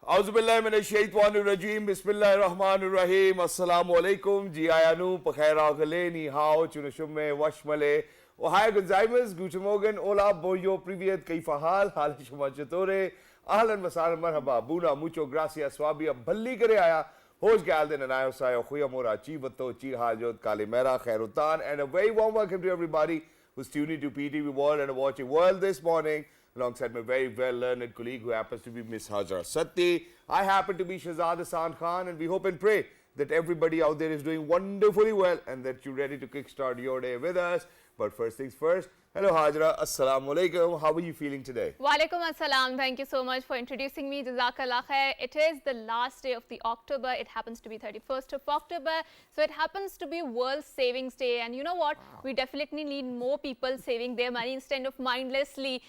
Auzubillahiminash-shaytanir-rajeem. Bismillahir-rahmanir-rahim. Assalamu alaikum. Ji ayanu, pakhairagale, ni hao, chunashumme, washmale. Ohaya Gonzaimas, Guten Morgen, hola, boyo, privyet, kaifa hal, hal shumachatore, ahlan wasalan, marhaba, buna, mucho gracias, swabia, balli kare aya, hosh galden and ayo sayo, khuya mora, chi vato, chi hajot, kalimera, khairutan, and a very warm welcome to everybody who's tuning to PTV World and watching World this morning. Alongside my very well-learned colleague who happens to be Miss Hajra Satti. I happen to be Shahzad Hassan Khan, and we hope and pray that everybody out there is doing wonderfully well and that you're ready to kickstart your day with us. But first things first, hello Hajra, Assalamu alaikum. How are you feeling today? Walaikum assalam. Thank you so much for introducing me. Jazakallah khair. It is the last day of the October. It happens to be 31st of October. So it happens to be World Savings Day. And you know what? Wow. We definitely need more people saving their money instead of mindlessly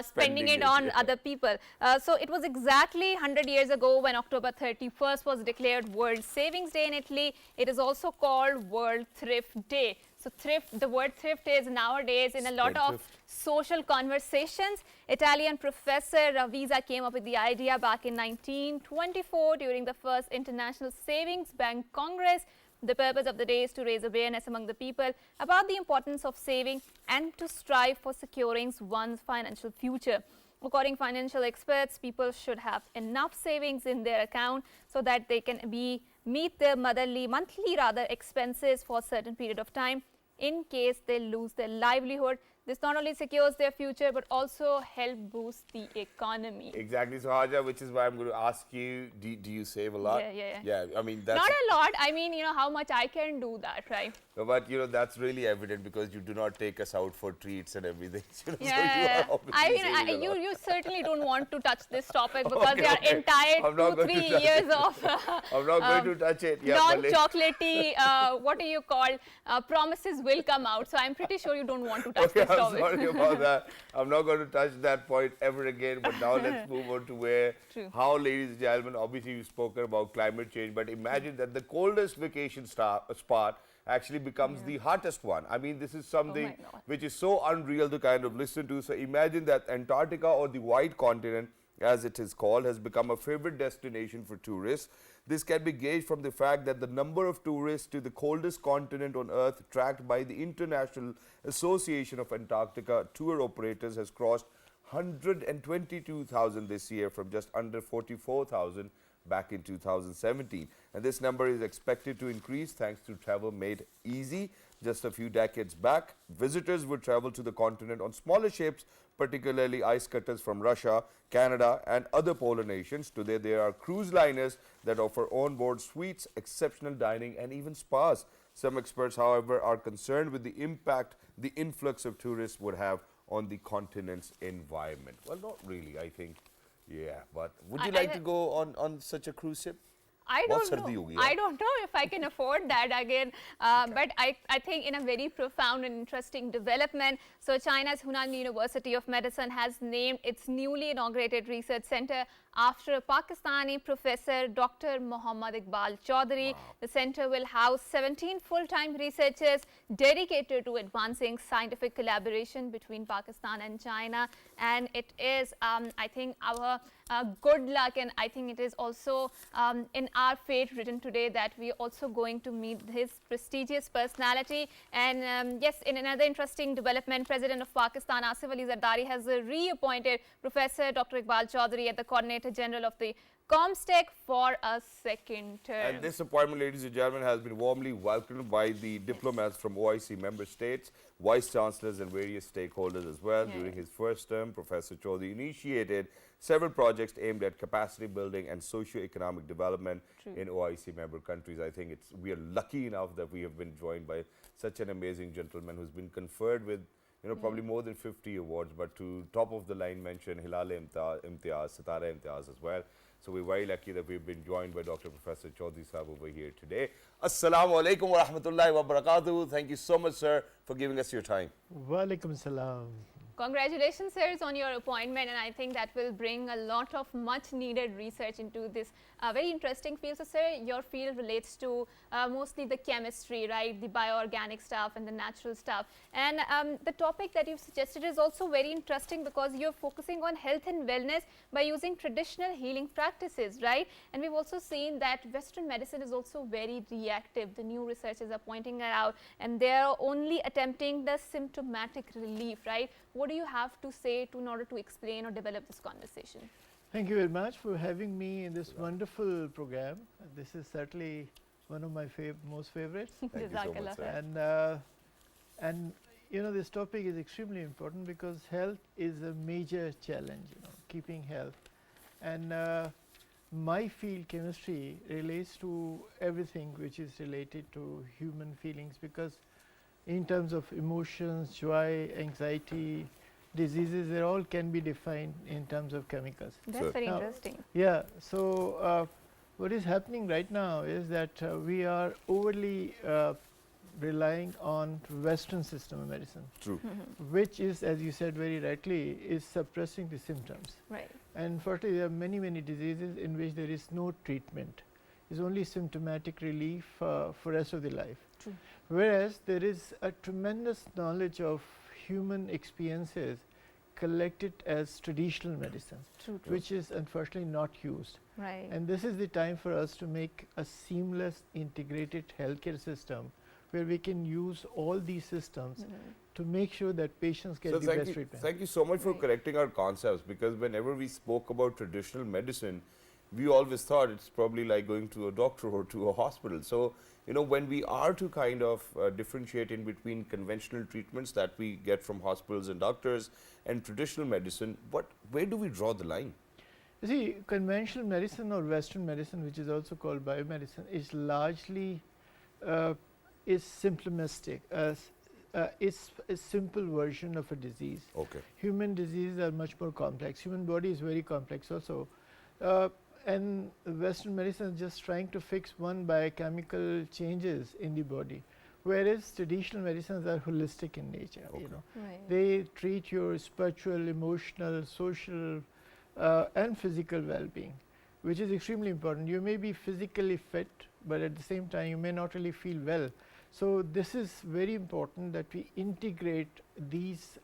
spending it on other people. So it was exactly 100 years ago when October 31st was declared World Savings Day in Italy. It is also called World Thrift Day. So thrift, the word thrift is nowadays in a lot of social conversations. Italian professor Ravisa came up with the idea back in 1924 during the first International Savings Bank Congress. The purpose of the day is to raise awareness among the people about the importance of saving and to strive for securing one's financial future. According to financial experts, people should have enough savings in their account so that they can meet their monthly expenses for a certain period of time in case they lose their livelihood. This not only secures their future but also help boost the economy. Exactly. So Haja, which is why I'm going to ask you, do you save a lot? Yeah, I mean, that's not a lot. I mean, you know, how much I can do that, right? No, but you know, that's really evident because you do not take us out for treats and everything. You know, yeah, so I mean, you certainly don't want to touch this topic because there are entire 2-3 years of I'm not going to touch it. Yeah, non-chocolatey, what do you call, promises will come out. So I'm pretty sure you don't want to touch this topic. I'm sorry about that. I'm not going to touch that point ever again. But now let's move on to how, ladies and gentlemen, obviously you've spoken about climate change, but imagine that the coldest vacation spot actually becomes the hottest one. I mean, this is something which is so unreal to kind of listen to. So imagine that Antarctica, or the white continent as it is called, has become a favorite destination for tourists. This can be gauged from the fact that the number of tourists to the coldest continent on Earth tracked by the International Association of Antarctica Tour Operators has crossed 122,000 this year from just under 44,000 back in 2017. And this number is expected to increase thanks to travel made easy. Just a few decades back, visitors would travel to the continent on smaller ships, particularly ice cutters from Russia, Canada and other polar nations. Today there are cruise liners that offer on-board suites, exceptional dining and even spas. Some experts, however, are concerned with the impact the influx of tourists would have on the continent's environment. Well, not really, I think. Yeah, but would you like to go on such a cruise ship? I don't know. I don't know if I can afford that again. But I think in a very profound and interesting development. So China's Hunan University of Medicine has named its newly inaugurated research center after a Pakistani professor, Dr. Muhammad Iqbal Chaudhry. Wow. The center will house 17 full-time researchers dedicated to advancing scientific collaboration between Pakistan and China. And it is, I think, our good luck, and I think it is also in our fate written today that we are also going to meet his prestigious personality. And yes, in another interesting development, President of Pakistan, Asif Ali Zardari, has reappointed Professor Dr. Iqbal Chaudhry as the Coordinator General of the Comstech for a second term. And this appointment, ladies and gentlemen, has been warmly welcomed by the diplomats from OIC member states, vice chancellors and various stakeholders as well. During his first term, Professor Chaudhry initiated several projects aimed at capacity building and socio-economic development in OIC member countries. I think we are lucky enough that we have been joined by such an amazing gentleman who's been conferred with, you know, probably more than 50 awards, but to top of the line mention Hilal-e-Imtiaz, Sitara-e-Imtiaz as well. So we're very lucky that we've been joined by Dr. Professor Chaudhry Sahab over here today. Assalamu alaikum wa rahmatullahi wa barakatuh. Thank you so much, sir, for giving us your time. Wa alaikum salam. Congratulations, sirs, on your appointment, and I think that will bring a lot of much needed research into this very interesting field. So, sir, your field relates to mostly the chemistry, right, the bioorganic stuff and the natural stuff. And the topic that you've suggested is also very interesting because you're focusing on health and wellness by using traditional healing practices, right? And we've also seen that Western medicine is also very reactive. The new researchers are pointing that out, and they're only attempting the symptomatic relief, right? What do you have to say in order to explain or develop this conversation? Thank you very much for having me in this wonderful program. This is certainly one of my most favorites. Thank you so much, Jazakallah. sir. And you know, this topic is extremely important because health is a major challenge, you know, keeping health. And my field, chemistry, relates to everything which is related to human feelings, because in terms of emotions, joy, anxiety, diseases, they all can be defined in terms of chemicals. That's Sure. very Now, interesting. Yeah, so what is happening right now is that we are overly relying on Western system of medicine, True. which is, as you said very rightly, is suppressing the symptoms. Right. And unfortunately, there are many, many diseases in which there is no treatment. It's only symptomatic relief for rest of the life. True. Whereas there is a tremendous knowledge of human experiences collected as traditional medicine, True. which is unfortunately not used. Right. And this is the time for us to make a seamless integrated healthcare system where we can use all these systems to make sure that patients get So the thank best you, treatment. thank you so much for Right. correcting our concepts, because whenever we spoke about traditional medicine, we always thought it's probably like going to a doctor or to a hospital. So, you know, when we are to kind of differentiate in between conventional treatments that we get from hospitals and doctors and traditional medicine, where do we draw the line? You see, conventional medicine or Western medicine, which is also called biomedicine, is largely is simplistic. It's a simple version of a disease. Okay. Human diseases are much more complex. Human body is very complex also. And Western medicine is just trying to fix one biochemical changes in the body, whereas traditional medicines are holistic in nature. Okay. You know, Right. they treat your spiritual, emotional, social, and physical well-being, which is extremely important. You may be physically fit, but at the same time, you may not really feel well. So this is very important that we integrate these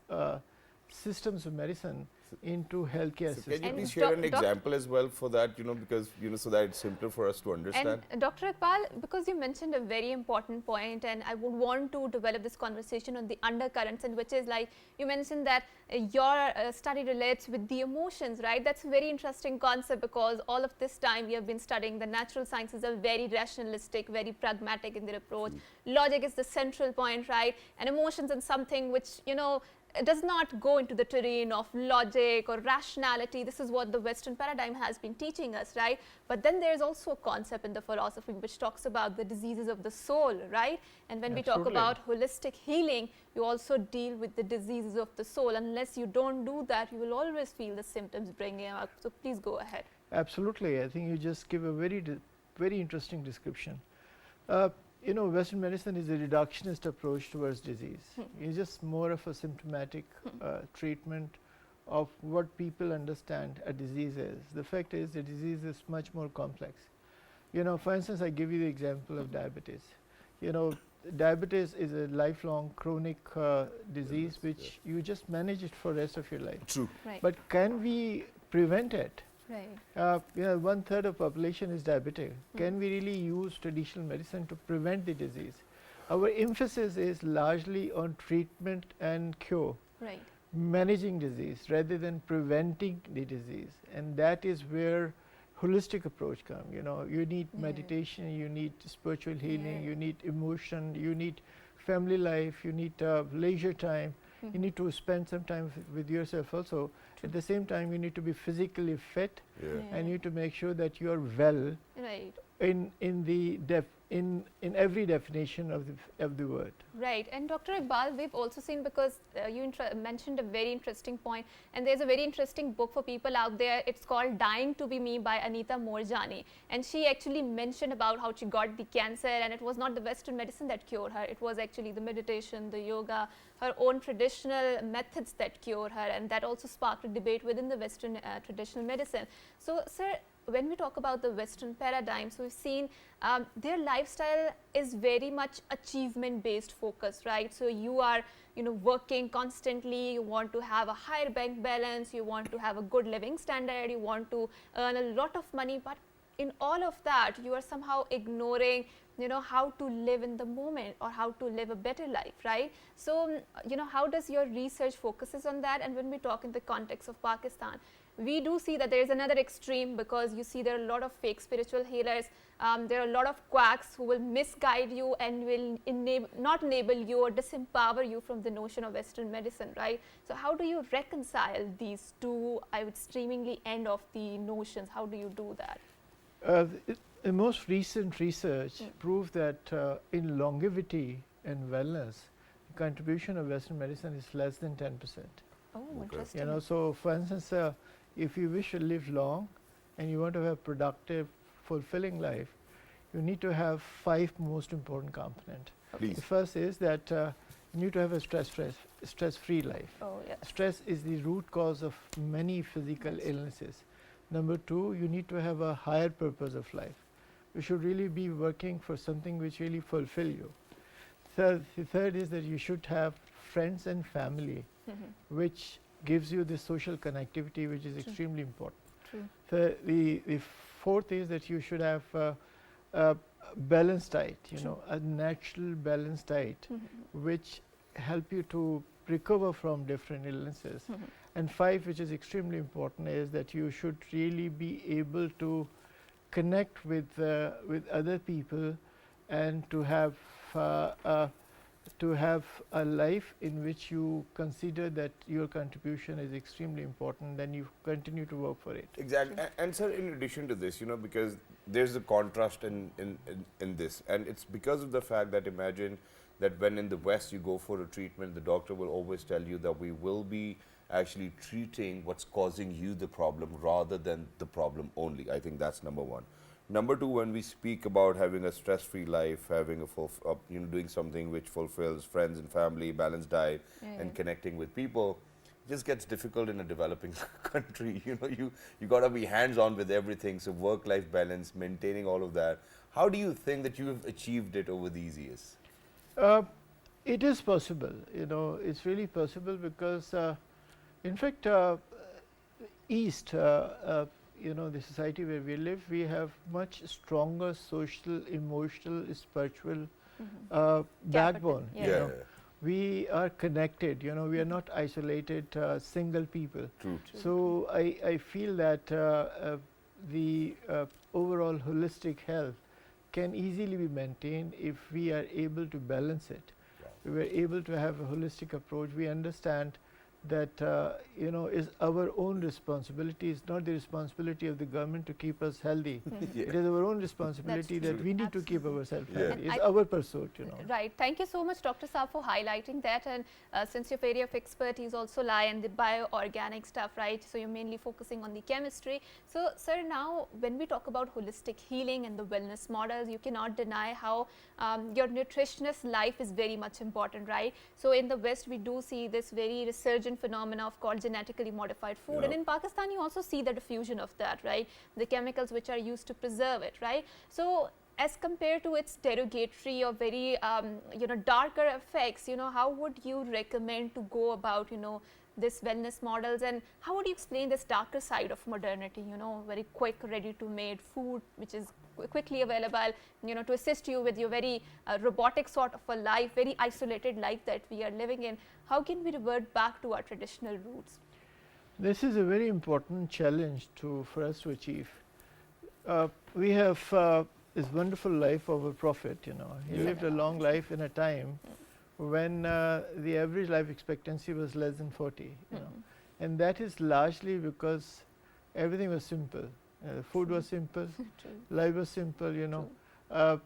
systems of medicine into healthcare So system. can you And please share an doc- example as well for that, you know, because, you know, so that it's simpler for us to understand? And Dr. Iqbal, because you mentioned a very important point, and I would want to develop this conversation on the undercurrents, and which is like you mentioned that your study relates with the emotions, right? That's a very interesting concept, because all of this time we have been studying the natural sciences are very rationalistic, very pragmatic in their approach. Logic is the central point, right? And emotions and something which, you know, does not go into the terrain of logic or rationality. This is what the Western paradigm has been teaching us, right? But then there's also a concept in the philosophy which talks about the diseases of the soul, right? And when we talk Absolutely. about holistic healing, you also deal with the diseases of the soul. Unless you don't do that, you will always feel the symptoms bringing up. So please go ahead. Absolutely, I think you just give a very interesting description. You know, Western medicine is a reductionist approach towards disease. It's just more of a symptomatic treatment of what people understand a disease is. The fact is, the disease is much more complex. You know, for instance, I give you the example of diabetes. You know, diabetes is a lifelong chronic disease which you just manage it for the rest of your life. True. Right. But can we prevent it? Right. You know, 1/3 of population is diabetic. Can we really use traditional medicine to prevent the disease? Our emphasis is largely on treatment and cure, Right. managing disease rather than preventing the disease. And that is where holistic approach comes. You know, you need meditation, you need spiritual healing, you need emotion, you need family life, you need leisure time. You need to spend some time with yourself also. At the same time, you need to be physically fit, Yeah. and you need to make sure that you are well Right. in the in every definition of the word. Right, and Dr. Iqbal, we've also seen, because you mentioned a very interesting point, and there's a very interesting book for people out there. It's called Dying to Be Me by Anita Moorjani, and she actually mentioned about how she got the cancer, and it was not the Western medicine that cured her. It was actually the meditation, the yoga, her own traditional methods that cured her, and that also sparked a debate within the Western traditional medicine. So, sir, when we talk about the Western paradigms, we've seen their lifestyle is very much achievement based focus, right? So you are, working constantly, you want to have a higher bank balance, you want to have a good living standard, you want to earn a lot of money, but in all of that you are somehow ignoring how to live in the moment or how to live a better life, right? So how does your research focuses on that? And when we talk in the context of Pakistan, we do see that there is another extreme, because you see there are a lot of fake spiritual healers, there are a lot of quacks who will misguide you and will not enable you or disempower you from the notion of Western medicine, right? So how do you reconcile these two, I would streamingly end of the notions? How do you do that? The most recent research proves that in longevity and wellness, the contribution of Western medicine is less than 10%. Oh, interesting. So for instance, if you wish to live long and you want to have productive, fulfilling life, you need to have 5 most important components. Please. The first is that you need to have a stress-free life. Oh, yes. Stress is the root cause of many physical illnesses. Number 2, you need to have a higher purpose of life. You should really be working for something which really fulfill you. The third is that you should have friends and family, which gives you this social connectivity, which is extremely important. True. The fourth is that you should have a balanced diet, a natural balanced diet, which help you to recover from different illnesses. And 5, which is extremely important, is that you should really be able to connect with other people and to have a life in which you consider that your contribution is extremely important, then you continue to work for it. Exactly. And sir, in addition to this, because there's a contrast in this, and it's because of the fact that, imagine that when in the West you go for a treatment, the doctor will always tell you that we will be actually treating what's causing you the problem rather than the problem only. I think that's number one. Number 2, when we speak about having a stress-free life, having a doing something which fulfills friends and family, balanced diet, and connecting with people, it just gets difficult in a developing country. You got to be hands-on with everything. So work-life balance, maintaining all of that. How do you think that you have achieved it over these years? It is possible. It's really possible because, in fact, East. The society where we live, we have much stronger social, emotional, spiritual backbone. We are connected, we are not isolated single people. True. So I feel that the overall holistic health can easily be maintained if we are able to balance it. We were able to have a holistic approach. We understand that is our own responsibility. It's not the responsibility of the government to keep us healthy. It is our own responsibility that we need to keep ourselves healthy. It's our pursuit, Right. Thank you so much, Dr. Saab, for highlighting that. And since your area of expertise also lie in the bioorganic stuff, right? So you're mainly focusing on the chemistry. So, sir, now when we talk about holistic healing and the wellness models, you cannot deny how your nutritionist life is very much important, right? So in the West, we do see this very resurgent phenomena of called genetically modified food, and in Pakistan you also see the diffusion of that, right? The chemicals which are used to preserve it, right? So as compared to its derogatory or very darker effects, how would you recommend to go about this wellness models, and how would you explain this darker side of modernity, very quick, ready to made food which is quickly available, to assist you with your very robotic sort of a life, very isolated life that we are living in? How can we revert back to our traditional roots? This is a very important challenge for us to achieve. We have this wonderful life of a prophet, he lived a long life in a time when the average life expectancy was less than 40, and that is largely because everything was simple. Food was simple, True. life was simple, you know. True.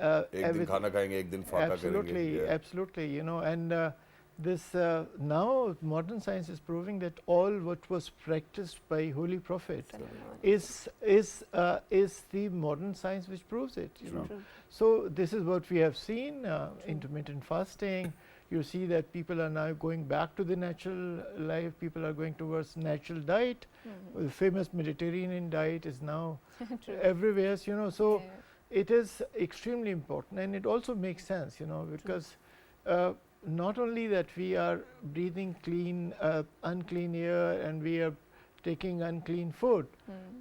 एक दिन Everything- खाना खाएंगे, एक दिन फाका absolutely, करेंगे. Yeah. absolutely, you know, and this now modern science is proving that all what was practiced by holy prophet is the modern science which proves it, you know. True. So this is what we have seen, intermittent fasting. You see that people are now going back to the natural life, people are going towards natural diet. The famous Mediterranean diet is now True. everywhere, you know. So Yeah. it is extremely important, and it also makes sense, you know, because not only that we are breathing clean, unclean air, and we are taking unclean food,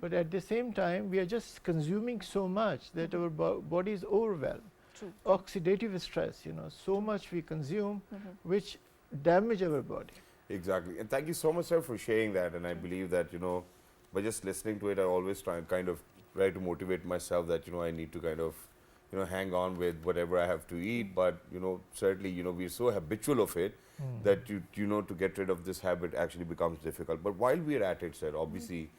but at the same time we are just consuming so much that our body is overwhelmed. True. Oxidative stress, you know, so much we consume which damage our body. Exactly. And thank you so much, sir, for sharing that. And I believe that, you know, by just listening to it, I always try to motivate myself that, you know, I need to kind of, you know, hang on with whatever I have to eat. But, you know, certainly, you know, we're so habitual of it that, you know, to get rid of this habit actually becomes difficult. But while we're at it, sir, obviously,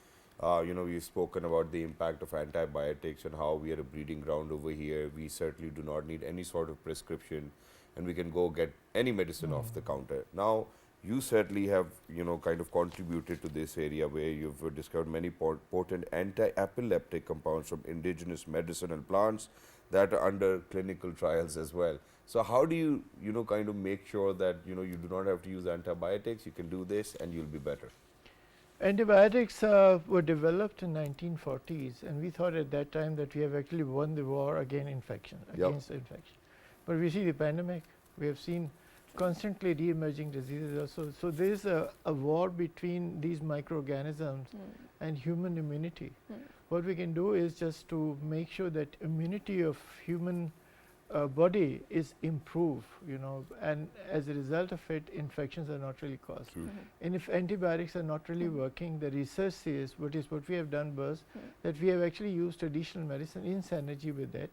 you know, we've spoken about the impact of antibiotics and how we are a breeding ground over here. We certainly do not need any sort of prescription, and we can go get any medicine off the counter. Now, you certainly have, you know, kind of contributed to this area where you've discovered many potent anti-epileptic compounds from indigenous medicinal plants that are under clinical trials as well. So how do you, you know, kind of make sure that, you know, you do not have to use antibiotics, you can do this and you'll be better? Antibiotics were developed in 1940s, and we thought at that time that we have actually won the war against infection. But we see the pandemic, we have seen constantly re-emerging diseases also. So there is a war between these microorganisms and human immunity. What we can do is just to make sure that immunity of human body is improved, you know, and as a result of it, infections are not really caused. And if antibiotics are not really working, the research says what we have done was that we have actually used traditional medicine in synergy with it,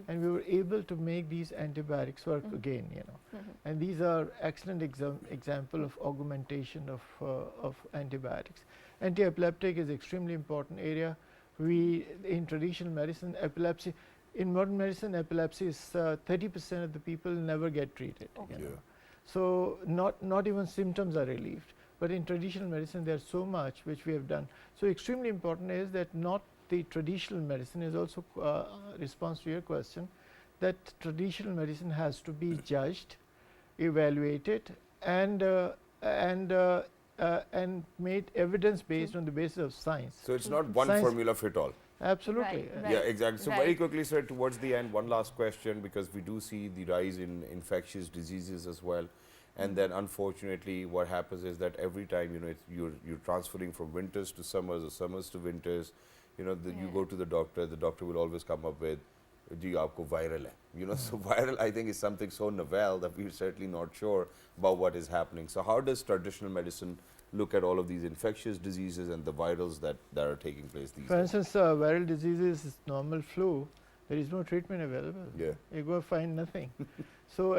and we were able to make these antibiotics work again, you know. And these are excellent example of augmentation of antibiotics. Anti-epileptic is extremely important area. In traditional medicine, epilepsy. In modern medicine, epilepsy is 30% of the people never get treated. You know? So not even symptoms are relieved. But in traditional medicine, there's so much which we have done. So extremely important is that not the traditional medicine is also response to your question, that traditional medicine has to be judged, evaluated, and made evidence based on the basis of science. So it's not one formula fit all. Absolutely. Right. Yeah, exactly. So very quickly, sir, towards the end, one last question, because we do see the rise in infectious diseases as well. And then unfortunately what happens is that every time, you know, you're transferring from winters to summers or summers to winters, you know, you go to the doctor will always come up with, "Ji, aapko viral hai." You know, so viral, I think, is something so novel that we're certainly not sure about what is happening. So how does traditional medicine look at all of these infectious diseases and the virals that are taking place these For days? instance, viral diseases is normal flu. There is no treatment available. Yeah. You go find nothing. So,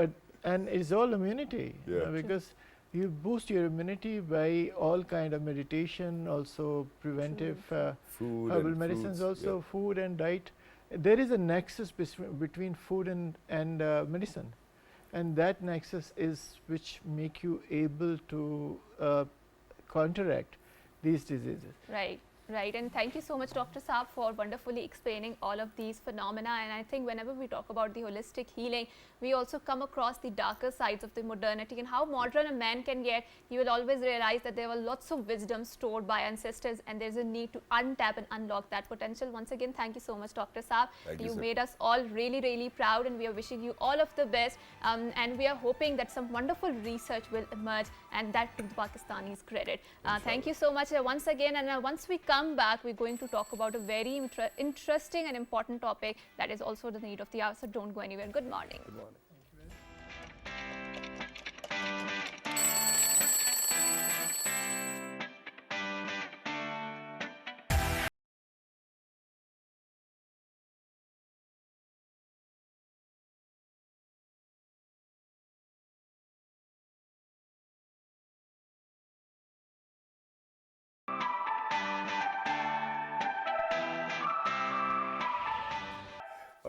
and it's all immunity, you Yeah. know, because you boost your immunity by all kind of meditation, also preventive Food herbal and medicines, fruits, also food and diet. There is a nexus between food and medicine, and that nexus is which make you able to counteract these diseases. Right. Right, and thank you so much, Dr. Saab, for wonderfully explaining all of these phenomena. And I think whenever we talk about the holistic healing, we also come across the darker sides of the modernity and how modern a man can get. You will always realize that there were lots of wisdom stored by ancestors, and there's a need to untap and unlock that potential. Once again, thank you so much, Dr. Saab. Thank you, You sir. made us all really, really proud, and we are wishing you all of the best. And we are hoping that some wonderful research will emerge, and that to the Pakistanis' credit. Thank you so much once again. And once we come back, we're going to talk about a very interesting and important topic that is also the need of the hour. So don't go anywhere. Good morning. Good morning.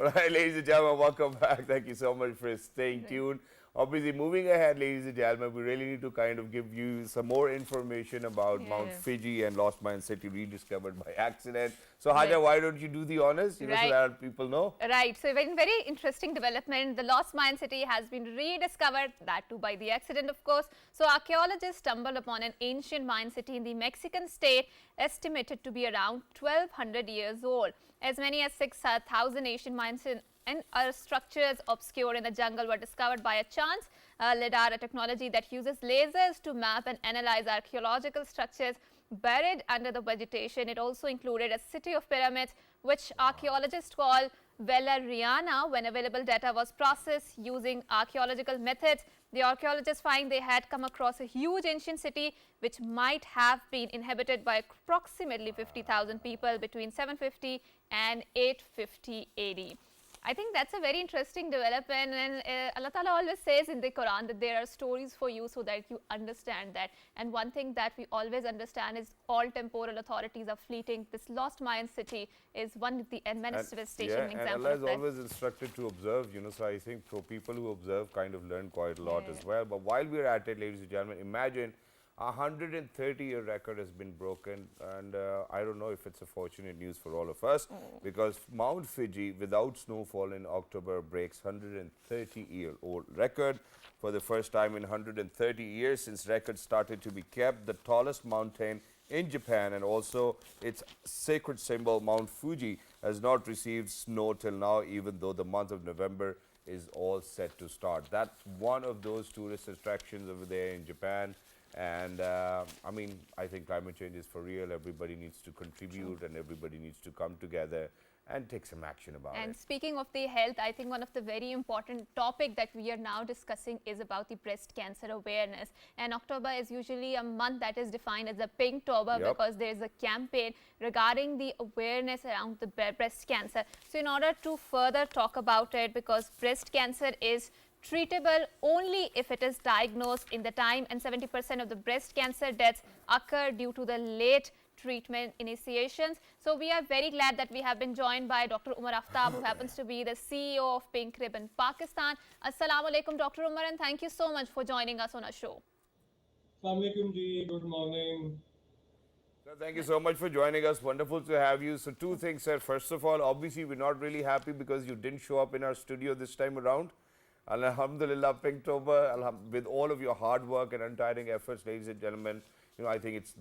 All right, ladies and gentlemen, welcome back. Thank you so much for staying tuned. Obviously, moving ahead, ladies and gentlemen, we really need to kind of give you some more information about Mount Yes. Fiji and Lost Mine City rediscovered by accident. So, Haja, Right. why don't you do the honors, so Right. that people know? Right. So, very interesting development. The lost mine city has been rediscovered, that too by the accident, of course. So, archaeologists stumbled upon an ancient mine city in the Mexican state, estimated to be around 1200 years old. As many as 6,000 ancient mines and structures obscure in the jungle were discovered by a chance. LIDAR, a technology that uses lasers to map and analyze archaeological structures buried under the vegetation. It also included a city of pyramids, which archaeologists call Valeriana. When available data was processed using archaeological methods, the archaeologists find they had come across a huge ancient city which might have been inhabited by approximately 50,000 people between 750 and 850 AD. I think that's a very interesting development, and Allah Ta'ala always says in the Quran that there are stories for you so that you understand that. And one thing that we always understand is all temporal authorities are fleeting. This lost Mayan city is one of the manifestation And example Allah of is that. always instructed to observe, so I think for people who observe kind of learn quite a lot Yeah. as well. But while we're at it, ladies and gentlemen, imagine a 130-year record has been broken, and I don't know if it's a fortunate news for all of us, because Mount Fiji, without snowfall in October, breaks 130-year-old record for the first time in 130 years since records started to be kept. The tallest mountain in Japan, and also its sacred symbol, Mount Fuji, has not received snow till now, even though the month of November is all set to start. That's one of those tourist attractions over there in Japan. And I mean, I think climate change is for real. Everybody needs to contribute, and everybody needs to come together and take some action about And it. speaking of the health, I think one of the very important topic that we are now discussing is about the breast cancer awareness. And October is usually a month that is defined as a Pinktober, Yep. because there is a campaign regarding the awareness around the breast cancer. So in order to further talk about it, because breast cancer is treatable only if it is diagnosed in the time, and 70% of the breast cancer deaths occur due to the late treatment initiations. So we are very glad that we have been joined by Dr. Umar Aftab, who happens to be the CEO of Pink Ribbon Pakistan. Assalamu alaikum, Dr. Umar, and thank you so much for joining us on our show. Assalamu alaikum ji, good morning. So thank you so much for joining us. Wonderful to have you. So two things, sir. First of all, obviously we're not really happy because you didn't show up in our studio this time around. Alhamdulillah, Pinktober, with all of your hard work and untiring efforts, ladies and gentlemen, I think it's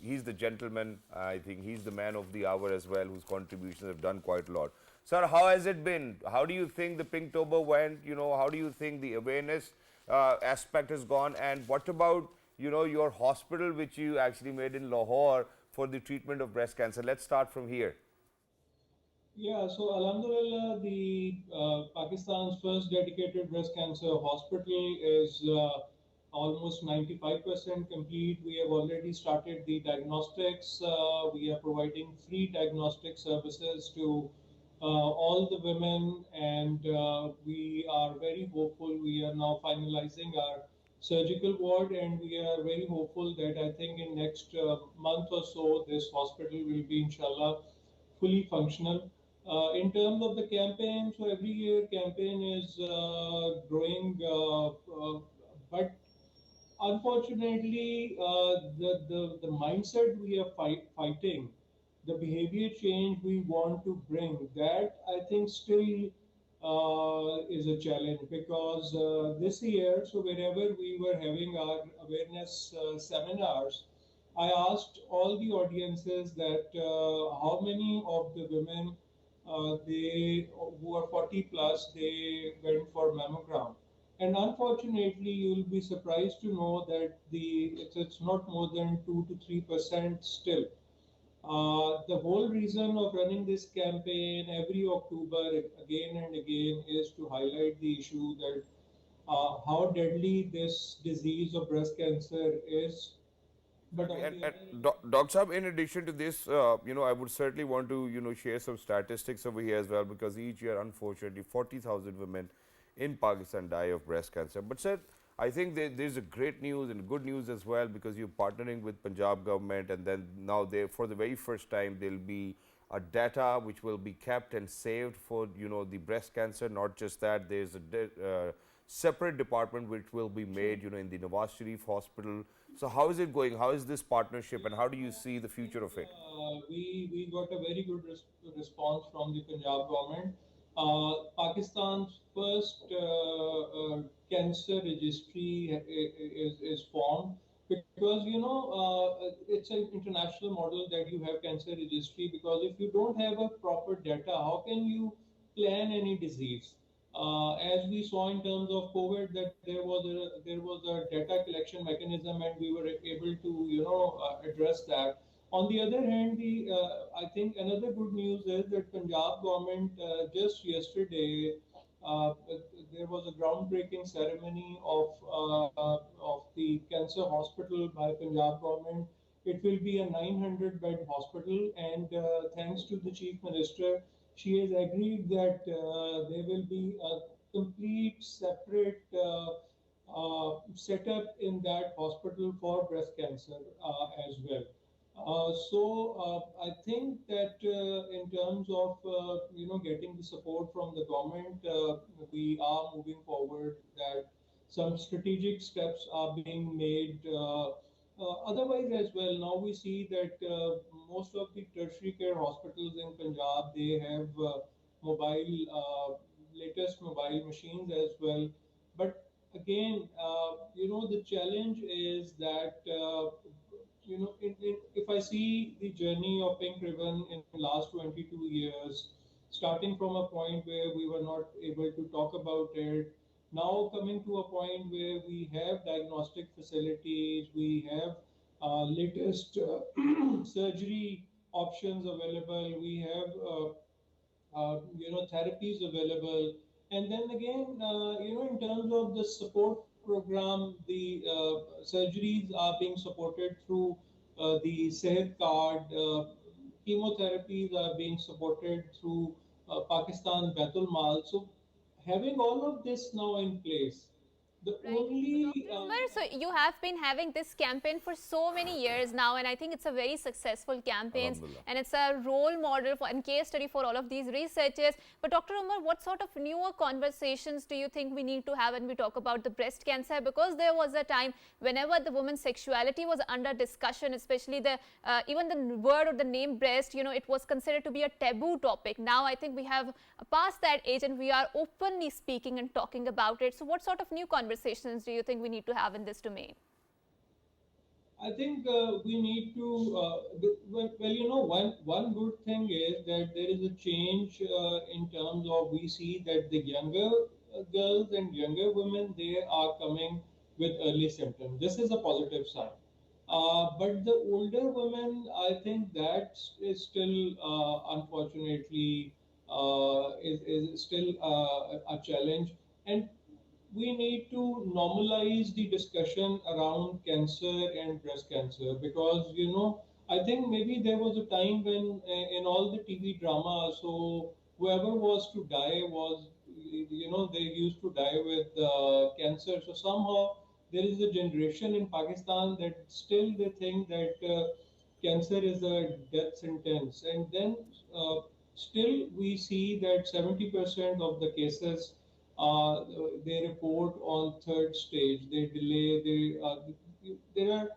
he's the gentleman. I think he's the man of the hour as well, whose contributions have done quite a lot. Sir, how has it been? How do you think the Pinktober went? How do you think the awareness aspect has gone? And what about, your hospital, which you actually made in Lahore for the treatment of breast cancer? Let's start from here. Yeah, so Alhamdulillah, the Pakistan's first dedicated breast cancer hospital is almost 95% complete. We have already started the diagnostics. We are providing free diagnostic services to all the women, and we are very hopeful. We are now finalizing our surgical ward, and we are very hopeful that I think in next month or so, this hospital will be, inshallah, fully functional. In terms of the campaign, so every year campaign is growing, but unfortunately, the mindset we are fighting, the behavior change we want to bring, that I think still is a challenge, because this year, so wherever we were having our awareness seminars, I asked all the audiences that how many of the women they who are 40 plus, they went for mammogram. And unfortunately, you'll be surprised to know that it's not more than 2 to 3% still. The whole reason of running this campaign every October again and again is to highlight the issue that how deadly this disease of breast cancer is. But on And, the other and Dr. Saab, in addition to this, I would certainly want to, share some statistics over here as well, because each year, unfortunately, 40,000 women in Pakistan die of breast cancer. But sir, I think there's a great news and good news as well, because you're partnering with Punjab government, and then now for the very first time, there'll be data which will be kept and saved for the breast cancer. Not just that, there's a separate department which will be made in the Nawaz Sharif hospital. So how is it going? How is this partnership, and how do you see the future of it? We got a very good response from the Punjab government. Pakistan's first cancer registry is formed because it's an international model that you have cancer registry, because if you don't have a proper data, how can you plan any disease? As we saw in terms of COVID, that there was a data collection mechanism, and we were able to address that. On the other hand, I think another good news is that Punjab government just yesterday there was a groundbreaking ceremony of the cancer hospital by Punjab government. It will be a 900-bed hospital, and thanks to the chief minister, she has agreed that there will be a complete separate setup in that hospital for breast cancer as well. So I think that in terms of getting the support from the government, we are moving forward. That some strategic steps are being made. Otherwise, as well, now we see that most of the tertiary care hospitals in Punjab, they have mobile, latest mobile machines as well. But again, the challenge is that if I see the journey of Pink Ribbon in the last 22 years, starting from a point where we were not able to talk about it, now coming to a point where we have diagnostic facilities, we have latest surgery options available, we have therapies available. And then again, in terms of the support program, the surgeries are being supported through the Sehat card. Chemotherapies are being supported through Pakistan Baitul Mal. So having all of this now in place, the Right. So, only Dr. Umar, so you have been having this campaign for so many years now, and I think it's a very successful campaign, Alhamdulillah. and it's a role model for and case study for all of these researchers. But Dr. Umar, what sort of newer conversations do you think we need to have when we talk about the breast cancer? Because there was a time whenever the woman's sexuality was under discussion, especially the even the word or the name breast, it was considered to be a taboo topic. Now I think we have passed that age, and we are openly speaking and talking about it. So what sort of new conversations do you think we need to have in this domain? I think we need to, one good thing is that there is a change in terms of, we see that the younger girls and younger women, they are coming with early symptoms. This is a positive sign. But the older women, I think that is still, unfortunately, is still a challenge. And we need to normalize the discussion around cancer and breast cancer, because I think maybe there was a time when in all the TV drama, so whoever was to die was, they used to die with cancer. So somehow there is a generation in Pakistan that still they think that cancer is a death sentence. And then still we see that 70% of the cases uh, they report on third stage. They delay. There are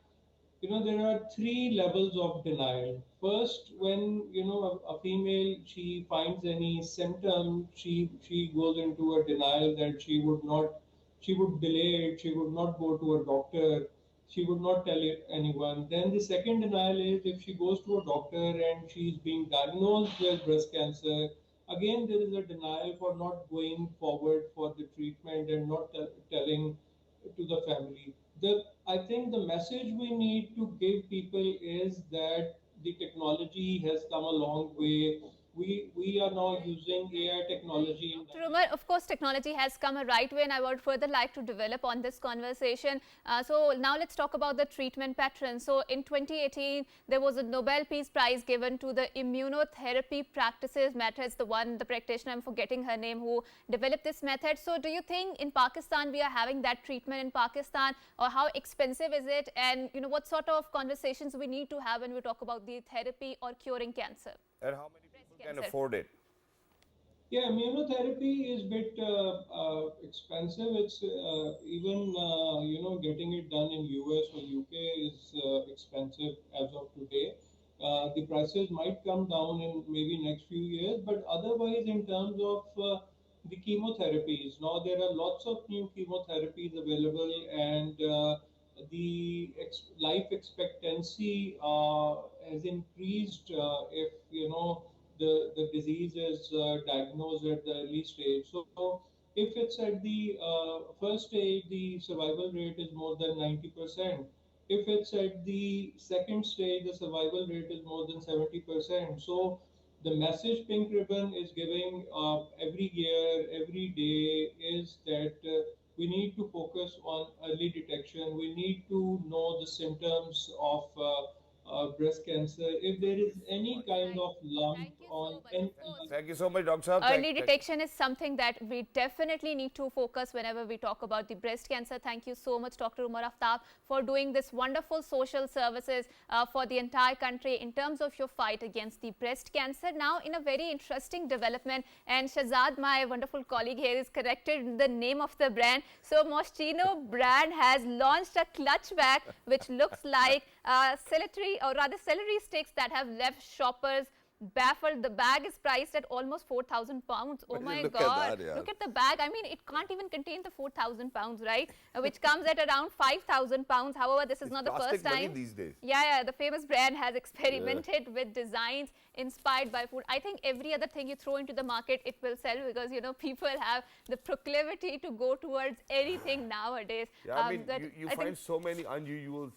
there are three levels of denial. First, when a female, she finds any symptom, she goes into a denial that she would delay it, she would not go to a doctor, she would not tell anyone. Then the second denial is if she goes to a doctor and she's being diagnosed with breast cancer, again there is a denial for not going forward for the treatment and not telling to the family. I think the message we need to give people is that the technology has come a long way. We are now using AI technology in Dr. Umar, of course, technology has come a right way, and I would further like to develop on this conversation. So now let's talk about the treatment pattern. So in 2018, there was a Nobel Peace Prize given to the immunotherapy practices methods, the practitioner, I'm forgetting her name, who developed this method. So do you think in Pakistan we are having that treatment in Pakistan, or how expensive is it? And what sort of conversations we need to have when we talk about the therapy or curing cancer? And how many Can cancer. afford it. Yeah, immunotherapy is a bit expensive. It's even getting it done in US or UK is expensive as of today. The prices might come down in maybe next few years, but otherwise, in terms of the chemotherapies, now there are lots of new chemotherapies available, and the life expectancy has increased if the disease is diagnosed at the early stage. So if it's at the first stage, the survival rate is more than 90%. If it's at the second stage, the survival rate is more than 70%. So the message Pink Ribbon is giving every year, every day is that we need to focus on early detection. We need to know the symptoms of breast cancer. If there is any kind Right. of lump Thank you so on much. any, Of course. Thank you so much, Dr. Saab. Early detection is something that we definitely need to focus whenever we talk about the breast cancer. Thank you so much, Dr. Umar Aftab, for doing this wonderful social services for the entire country in terms of your fight against the breast cancer. Now, in a very interesting development, and Shahzad, my wonderful colleague here, is corrected the name of the brand. So, Moschino brand has launched a clutch bag which looks like celery sticks that have left shoppers baffled. The bag is priced at almost 4,000 pounds. Oh my Look at God. that, yeah. Look at the bag. I mean, it can't even contain the 4,000 pounds, right? Which comes at around 5,000 pounds. However, this is It's not the plastic first money time. these days. Yeah, the famous brand has experimented with designs inspired by food. I think every other thing you throw into the market, it will sell because, people have the proclivity to go towards anything nowadays. Yeah, I mean, that you I find think so many unusual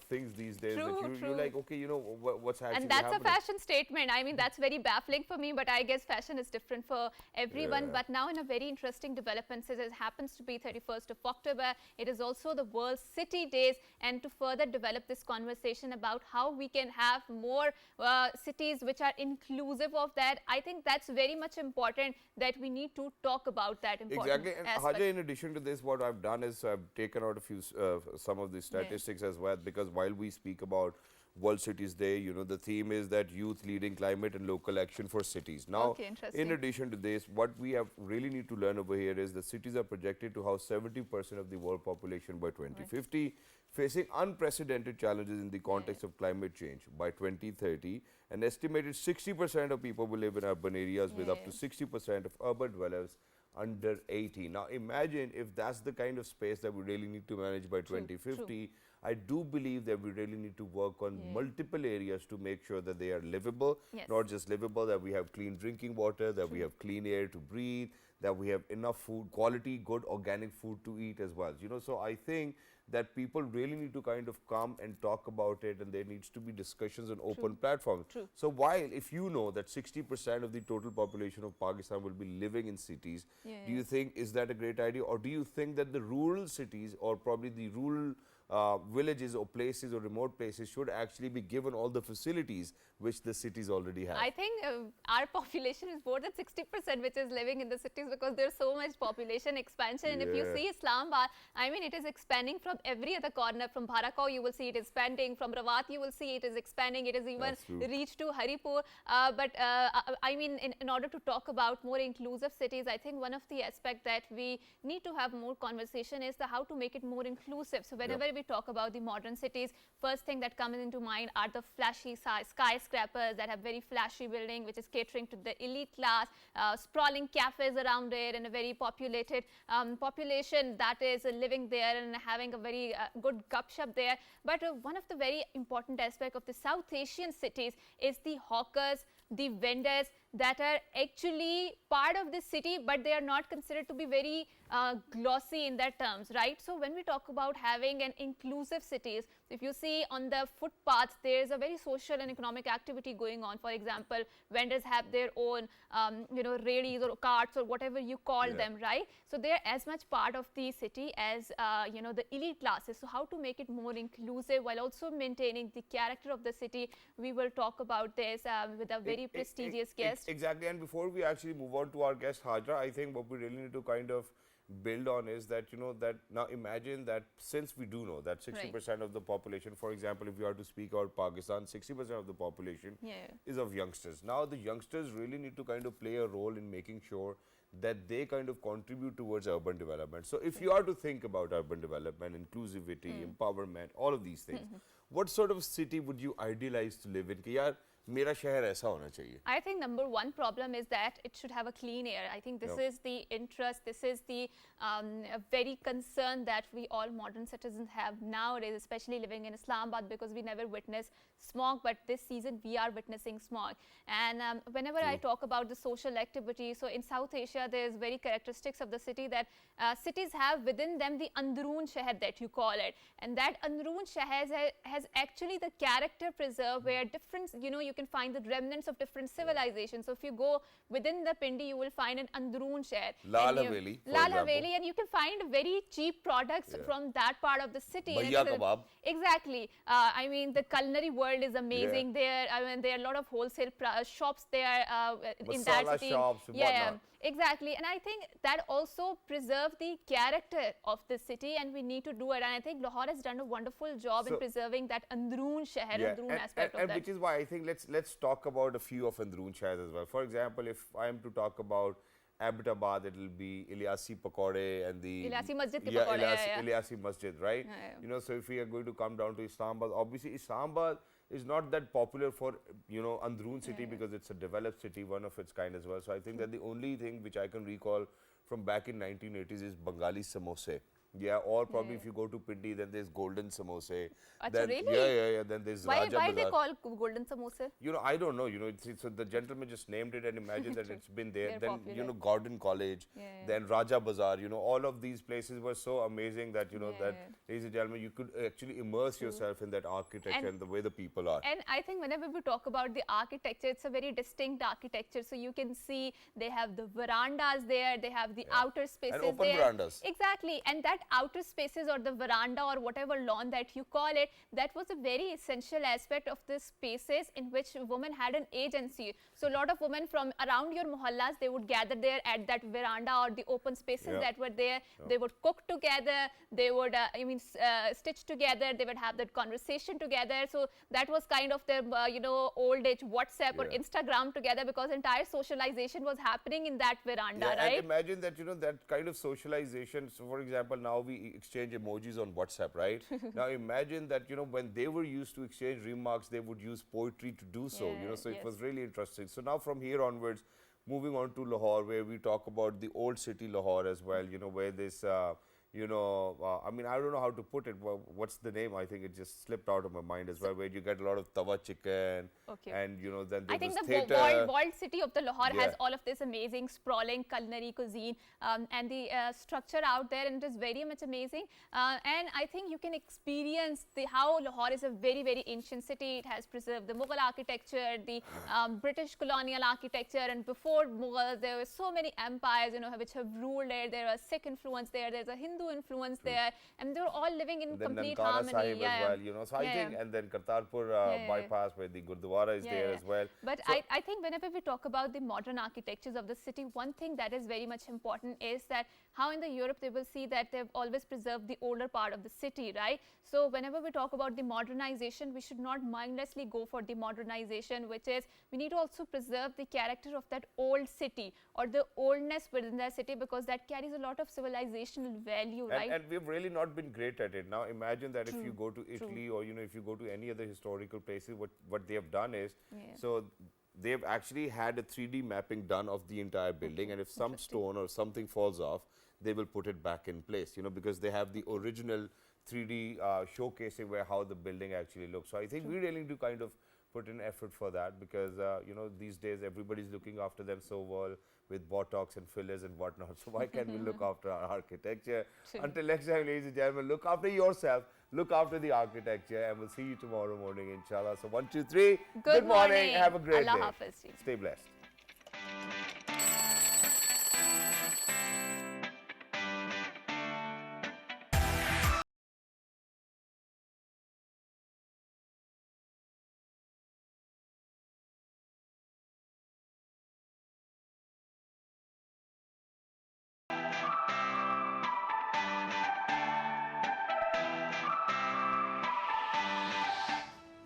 things these days True, that you're true. like, okay, what's actually and that's happening? a fashion statement. I mean, that's very baffling for me, but I guess fashion is different for everyone. Yeah. But now in a very interesting development, since it happens to be 31st of October, it is also the World City Days. And to further develop this conversation about how we can have more cities which are inclusive of that, I think that's very much important that we need to talk about that important Exactly. And aspect. Hajay, in addition to this, what I've done is I've taken out a few, some of the statistics as well, because while we speak about World Cities Day, the theme is that youth leading climate and local action for cities. Now, Okay, interesting. in addition to this, what we have really need to learn over here is the cities are projected to house 70% of the world population by 2050, facing unprecedented challenges in the context of climate change. By 2030, an estimated 60% of people will live in urban areas with up to 60% of urban dwellers under 80. Now imagine if that's the kind of space that we really need to manage by 2050. I do believe that we really need to work on multiple areas to make sure that they are livable, Yes. not just livable, that we have clean drinking water, that we have clean air to breathe, that we have enough food, quality, good organic food to eat as well. So I think that people really need to kind of come and talk about it, and there needs to be discussions on open platforms. True. So while if you know that 60% of the total population of Pakistan will be living in cities, do you think is that a great idea, or do you think that the rural cities or probably the rural villages or places or remote places should actually be given all the facilities which the cities already have? I think our population is more than 60% which is living in the cities because there's so much population expansion. And if you see Islamabad, I mean, it is expanding from every other corner. From Bharakau, you will see it expanding. From Rawat, you will see it is expanding. It is even reached to Haripur. I mean, in order to talk about more inclusive cities, I think one of the aspects that we need to have more conversation is how to make it more inclusive. So whenever we talk about the modern cities, first thing that comes into mind are the flashy skyscrapers that have very flashy building, which is catering to the elite class, sprawling cafes around it, and a very populated population that is living there and having a very good gupshup there. But one of the very important aspects of the South Asian cities is the hawkers, the vendors that are actually part of the city, but they are not considered to be very glossy in their terms, right? So when we talk about having an inclusive cities, if you see on the footpaths, there is a very social and economic activity going on. For example, vendors have their own, rallies or carts or whatever you call them, right? So they are as much part of the city as, the elite classes. So how to make it more inclusive while also maintaining the character of the city? We will talk about this with a very prestigious guest. best. Exactly. And before we actually move on to our guest Hajra, I think what we really need to kind of build on is that, that now imagine that since we do know that 60% of the population, for example, if you are to speak about Pakistan, 60% of the population is of youngsters. Now the youngsters really need to kind of play a role in making sure that they kind of contribute towards urban development. So if you are to think about urban development, inclusivity, empowerment, all of these things, what sort of city would you idealize to live in? कि यार मेरा शहर ऐसा होना चाहिए. I think number one problem is that it should have a clean air. I think this is the interest, this is the very concern that we all modern citizens have nowadays, especially living in Islamabad, because we never witness smog, but this season we are witnessing smog. And whenever I talk about the social activity, so in South Asia there is very characteristics of the city that cities have within them the Androon Shahar that you call it, and that Androon Shahar has actually the character preserved where different, you can find the remnants of different civilizations. So if you go within the Pindi, you will find an Androon Shahar. Lal Haveli, Lal Haveli, and you can find very cheap products from that part of the city. Bhaiya kebab. Exactly. I mean, the culinary world is amazing there. I mean, there are a lot of wholesale shops there in that Masala city. shops, whatnot. Exactly. And I think that also preserve the character of the city, and we need to do it. And I think Lahore has done a wonderful job in preserving that Androon Shahar, Androon aspect of that. Which is why I think let's talk about a few of Androon Shahars as well. For example, if I am to talk about Abbottabad, it will be Ilyasi Pakode and the Ilyasi Masjid ki pakode, Ilyasi Masjid, right? So if we are going to come down to Islamabad, obviously Islamabad is not that popular for Androon city because it's a developed city, one of its kind as well. So I think that the only thing which I can recall from back in 1980s is Bengali samosa. Yeah, or probably if you go to Pindi, then there's golden samosa. Then, really? Yeah. Then there's why Raja Why Bazaar. they call golden samosa? I don't know. So the gentleman just named it and imagine that it's been there. They're Then popular. Gordon College. Then Raja Bazaar. All of these places were so amazing that that, ladies and gentlemen, you could actually immerse yourself in that architecture and the way the people are. And I think whenever we talk about the architecture, it's a very distinct architecture. So you can see they have the verandas there, they have the outer spaces and open there. verandas. Exactly. And that outer spaces or the veranda or whatever lawn that you call it, that was a very essential aspect of the spaces in which women had an agency. So a lot of women from around your mohallas, they would gather there at that veranda or the open spaces that were there. They would cook together, they would stitch together, they would have that conversation together. So that was kind of their old age WhatsApp or Instagram together, because entire socialization was happening in that veranda, right? And imagine that that kind of socialization. So for example, now we exchange emojis on WhatsApp, right? Now imagine that when they were used to exchange remarks, they would use poetry to do so. So it was really interesting. So now from here onwards, moving on to Lahore, where we talk about the old city Lahore as well. Where this I mean, I don't know how to put it. What's the name? I think it just slipped out of my mind as well, where you get a lot of tawa chicken. And then I think the theatre. walled city of the Lahore has all of this amazing sprawling culinary cuisine and the structure out there, and it is very much amazing. And I think you can experience how Lahore is a very, very ancient city. It has preserved the Mughal architecture, the British colonial architecture, and before Mughals there were so many empires which have ruled it. There was Sikh influence there, there's a Hindu influence there, and they're all living in complete harmony. Sahib as well, so I think, and then Kartarpur bypass where the Gurdwara is there as well. But so I think whenever we talk about the modern architectures of the city, one thing that is very much important is that how in the Europe they will see that they've always preserved the older part of the city, right? So whenever we talk about the modernization, we should not mindlessly go for the modernization, which is we need to also preserve the character of that old city or the oldness within that city, because that carries a lot of civilizational value, right? And we've really not been great at it. Now imagine that if you go to Italy or if you go to any other historical places, what they have done is, so they've actually had a 3D mapping done of the entire building, and if some stone or something falls off, they will put it back in place, because they have the original 3D showcasing where how the building actually looks. So I think we really need to kind of put in effort for that, because these days everybody's looking after them so well with Botox and fillers and whatnot. So why can't we look after our architecture? Until next time, ladies and gentlemen, look after yourself, look after the architecture, and we'll see you tomorrow morning, inshallah. So 1, 2, 3. Good morning. Have a great Allah day. Hafiz. Stay blessed.